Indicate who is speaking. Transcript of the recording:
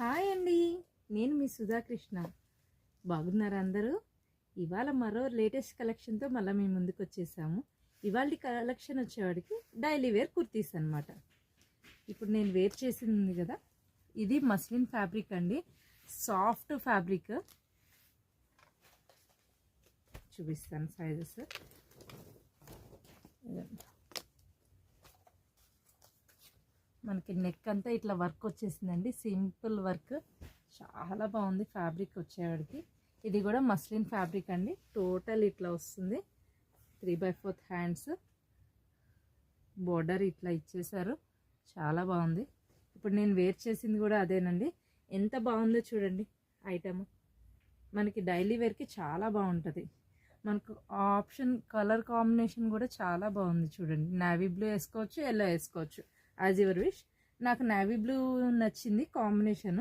Speaker 1: Hi అండి, నేను మీ సుధాకృష్ణ. బాగున్నారా అందరూ? ఇవాళ మరో లేటెస్ట్ కలెక్షన్తో మళ్ళీ మేము ముందుకు వచ్చేసాము. ఇవాళ కలెక్షన్ వచ్చేవాడికి డైలీ వేర్ కుర్తీస్ అనమాట. ఇప్పుడు నేను వేర్ చేసింది కదా, ఇది మస్లిన్ ఫ్యాబ్రిక్ అండి, సాఫ్ట్ ఫ్యాబ్రిక్. చూపిస్తాను సైజెస్. మనకి నెక్ అంతా ఇట్లా వర్క్ వచ్చేసిందండి, సింపుల్ వర్క్, చాలా బాగుంది ఫ్యాబ్రిక్ వచ్చేవాడికి. ఇది కూడా మస్లిన్ ఫ్యాబ్రిక్ అండి, టోటల్ ఇట్లా వస్తుంది. 3/4 హ్యాండ్స్, బోర్డర్ ఇట్లా ఇచ్చేసారు, చాలా బాగుంది. ఇప్పుడు నేను వేర్ చేసింది కూడా అదేనండి. ఎంత బాగుందో చూడండి ఐటమ్. మనకి డైలీ వేర్కి చాలా బాగుంటుంది. మనకు ఆప్షన్ కలర్ కాంబినేషన్ కూడా చాలా బాగుంది చూడండి. నేవీ బ్లూ వేసుకోవచ్చు, ఎల్లో వేసుకోవచ్చు, యాజ్ యువర్ విష్. నాకు నేవీ బ్లూ నచ్చింది కాంబినేషన్.